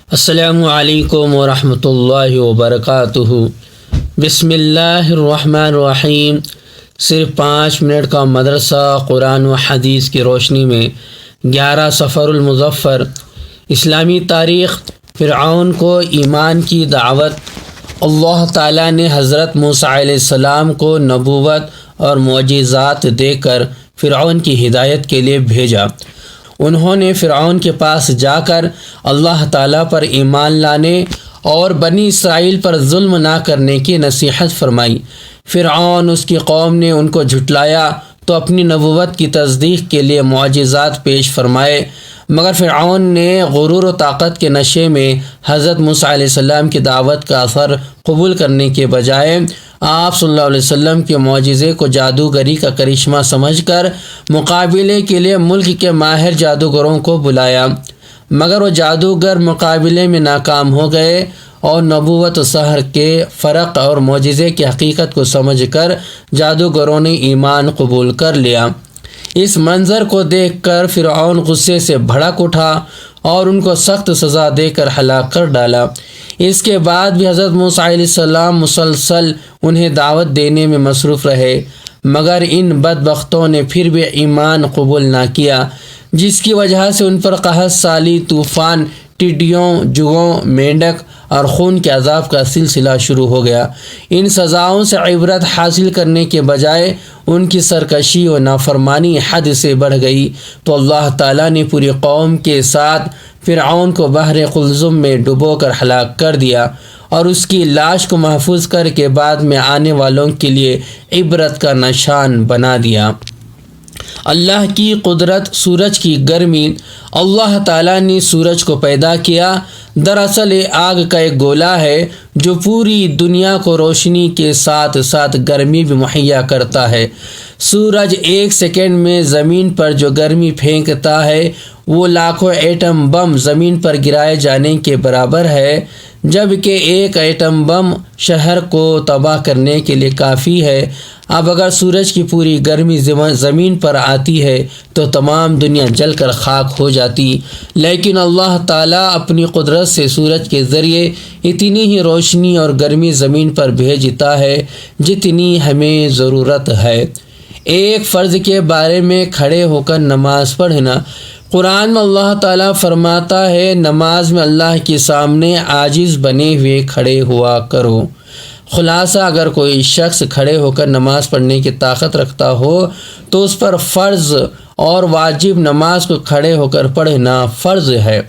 السلام علیکم ورحمۃ اللہ وبرکاتہ۔ بسم اللہ الرحمن الرحیم۔ صرف 5 منٹ کا مدرسہ قرآن و حدیث کی روشنی میں 11 صفر المظفر۔ اسلامی تاریخ۔ فرعون کو ایمان کی دعوت۔ اللہ تعالیٰ نے حضرت موسیٰ علیہ السلام کو نبوت اور معجزات دے کر فرعون کی ہدایت کے لیے بھیجا۔ انہوں نے فرعون کے پاس جا کر اللہ تعالیٰ پر ایمان لانے اور بنی اسرائیل پر ظلم نہ کرنے کی نصیحت فرمائی۔ فرعون اس کی قوم نے ان کو جھٹلایا تو اپنی نبوت کی تصدیق کے لیے معجزات پیش فرمائے، مگر فرعون نے غرور و طاقت کے نشے میں حضرت موسیٰ علیہ السلام کی دعوت کا اثر قبول کرنے کے بجائے آپ صلی اللہ علیہ وسلم کے معجزے کو جادوگری کا کرشمہ سمجھ کر مقابلے کے لیے ملک کے ماہر جادوگروں کو بلایا، مگر وہ جادوگر مقابلے میں ناکام ہو گئے اور نبوت و سحر کے فرق اور معجزے کی حقیقت کو سمجھ کر جادوگروں نے ایمان قبول کر لیا۔ اس منظر کو دیکھ کر فرعون غصے سے بھڑک اٹھا اور ان کو سخت سزا دے کر ہلاک کر ڈالا۔ اس کے بعد بھی حضرت موسیٰ علیہ السلام مسلسل انہیں دعوت دینے میں مصروف رہے، مگر ان بدبختوں نے پھر بھی ایمان قبول نہ کیا، جس کی وجہ سے ان پر قحط سالی، طوفان، ٹڈیوں، جوؤں، مینڈک اور خون کے عذاب کا سلسلہ شروع ہو گیا۔ ان سزاؤں سے عبرت حاصل کرنے کے بجائے ان کی سرکشی و نافرمانی حد سے بڑھ گئی، تو اللہ تعالیٰ نے پوری قوم کے ساتھ فرعون کو بحر قلزم میں ڈبو کر ہلاک کر دیا اور اس کی لاش کو محفوظ کر کے بعد میں آنے والوں کے لیے عبرت کا نشان بنا دیا۔ اللہ کی قدرت۔ سورج کی گرمی۔ اللہ تعالیٰ نے سورج کو پیدا کیا۔ دراصل یہ آگ کا ایک گولہ ہے جو پوری دنیا کو روشنی کے ساتھ ساتھ گرمی بھی مہیا کرتا ہے۔ سورج 1 سیکنڈ میں زمین پر جو گرمی پھینکتا ہے وہ لاکھوں ایٹم بم زمین پر گرائے جانے کے برابر ہے، جبکہ ایک ایٹم بم شہر کو تباہ کرنے کے لیے کافی ہے۔ اب اگر سورج کی پوری گرمی زمین پر آتی ہے تو تمام دنیا جل کر خاک ہو جاتی، لیکن اللہ تعالیٰ اپنی قدرت سے سورج کے ذریعے اتنی ہی روشنی اور گرمی زمین پر بھیجتا ہے جتنی ہمیں ضرورت ہے۔ ایک فرض کے بارے میں کھڑے ہو کر نماز پڑھنا۔ قرآن میں اللہ تعالیٰ فرماتا ہے، نماز میں اللہ کے سامنے عاجز بنے ہوئے کھڑے ہوا کرو۔ خلاصہ، اگر کوئی شخص کھڑے ہو کر نماز پڑھنے کی طاقت رکھتا ہو تو اس پر فرض اور واجب نماز کو کھڑے ہو کر پڑھنا فرض ہے۔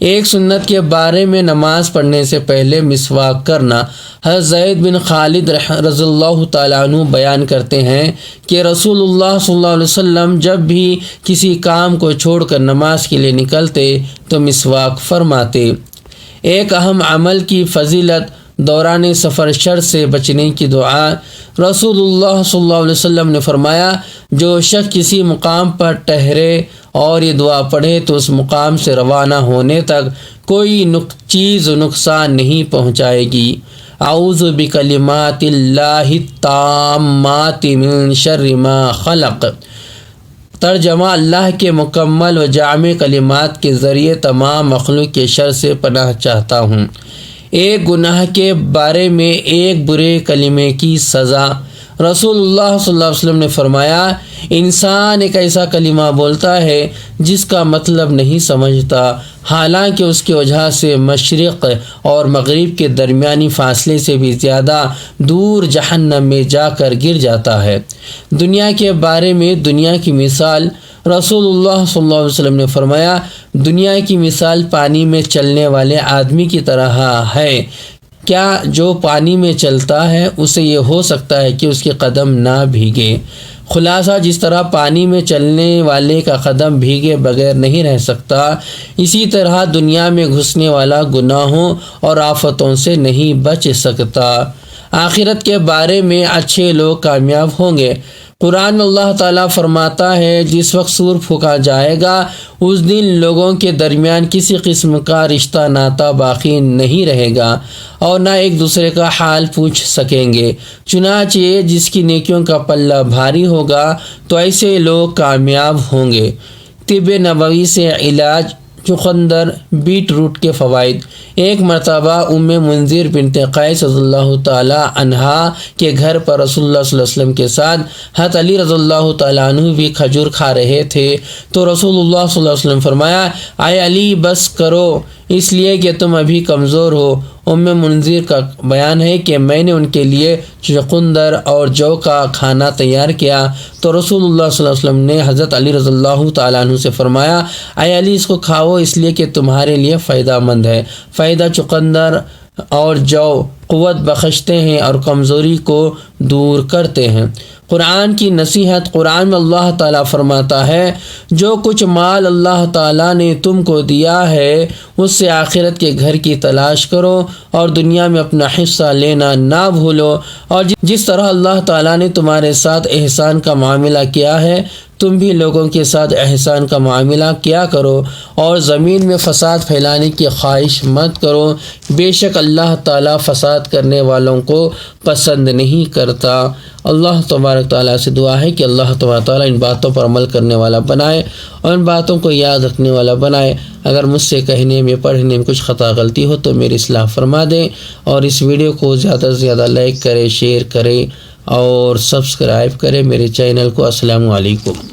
ایک سنت کے بارے میں نماز پڑھنے سے پہلے مسواک کرنا۔ حضرت زید بن خالد رضی اللہ تعالیٰ عنہ بیان کرتے ہیں کہ رسول اللہ صلی اللہ علیہ وسلم جب بھی کسی کام کو چھوڑ کر نماز کے لیے نکلتے تو مسواک فرماتے۔ ایک اہم عمل کی فضیلت دوران سفر شر سے بچنے کی دعا۔ رسول اللہ صلی اللہ علیہ وسلم نے فرمایا، جو شخص کسی مقام پر ٹھہرے اور یہ دعا پڑھے تو اس مقام سے روانہ ہونے تک کوئی چیز نقصان نہیں پہنچائے گی۔ اعوذ بکلمات اللہ التامات من شر ما خلق۔ ترجمہ، اللہ کے مکمل و جامع کلمات کے ذریعے تمام مخلوق کے شر سے پناہ چاہتا ہوں۔ ایک گناہ کے بارے میں ایک برے کلمے کی سزا۔ رسول اللہ صلی اللہ علیہ وسلم نے فرمایا، انسان ایک ایسا کلمہ بولتا ہے جس کا مطلب نہیں سمجھتا، حالانکہ اس کی وجہ سے مشرق اور مغرب کے درمیانی فاصلے سے بھی زیادہ دور جہنم میں جا کر گر جاتا ہے۔ دنیا کے بارے میں دنیا کی مثال۔ رسول اللہ صلی اللہ علیہ وسلم نے فرمایا، دنیا کی مثال پانی میں چلنے والے آدمی کی طرح ہے۔ کیا جو پانی میں چلتا ہے اسے یہ ہو سکتا ہے کہ اس کے قدم نہ بھیگے؟ خلاصہ، جس طرح پانی میں چلنے والے کا قدم بھیگے بغیر نہیں رہ سکتا، اسی طرح دنیا میں گھسنے والا گناہوں اور آفتوں سے نہیں بچ سکتا۔ آخرت کے بارے میں اچھے لوگ کامیاب ہوں گے۔ قرآن میں اللہ تعالیٰ فرماتا ہے، جس وقت سور پھونکا جائے گا اس دن لوگوں کے درمیان کسی قسم کا رشتہ ناتا باقی نہیں رہے گا اور نہ ایک دوسرے کا حال پوچھ سکیں گے۔ چنانچہ جس کی نیکیوں کا پلہ بھاری ہوگا تو ایسے لوگ کامیاب ہوں گے۔ طب نبوی سے علاج۔ چقندر بیٹ روٹ کے فوائد۔ ایک مرتبہ ام منذر بنت قیس رضی اللہ تعالیٰ عنہا کے گھر پر رسول اللہ صلی اللہ علیہ وسلم کے ساتھ حضرت علی رضی اللہ تعالیٰ عنہ بھی کھجور کھا رہے تھے، تو رسول اللہ صلی اللہ علیہ وسلم فرمایا، اے علی بس کرو اس لیے کہ تم ابھی کمزور ہو۔ ام منذر کا بیان ہے کہ میں نے ان کے لیے چقندر اور جو کا کھانا تیار کیا تو رسول اللہ صلی اللہ علیہ وسلم نے حضرت علی رضی اللہ تعالیٰ عنہ سے فرمایا، اے علی اس کو کھاؤ اس لیے کہ تمہارے لیے فائدہ مند ہے۔ فائدہ چقندر اور جو قوت بخشتے ہیں اور کمزوری کو دور کرتے ہیں۔ قرآن کی نصیحت۔ قرآن میں اللہ تعالیٰ فرماتا ہے، جو کچھ مال اللہ تعالیٰ نے تم کو دیا ہے اس سے آخرت کے گھر کی تلاش کرو اور دنیا میں اپنا حصہ لینا نہ بھولو، اور جس طرح اللہ تعالیٰ نے تمہارے ساتھ احسان کا معاملہ کیا ہے تم بھی لوگوں کے ساتھ احسان کا معاملہ کیا کرو، اور زمین میں فساد پھیلانے کی خواہش مت کرو، بے شک اللہ تعالیٰ فساد کرنے والوں کو پسند نہیں کرتا۔ اللہ تبارک تعالیٰ سے دعا ہے کہ اللہ تبارک تعالیٰ ان باتوں پر عمل کرنے والا بنائے اور ان باتوں کو یاد رکھنے والا بنائے۔ اگر مجھ سے کہنے میں پڑھنے میں کچھ خطا غلطی ہو تو میری اصلاح فرما دیں، اور اس ویڈیو کو زیادہ سے زیادہ لائک کریں، شیئر کریں اور سبسکرائب کریں میرے چینل کو۔ السلام علیکم۔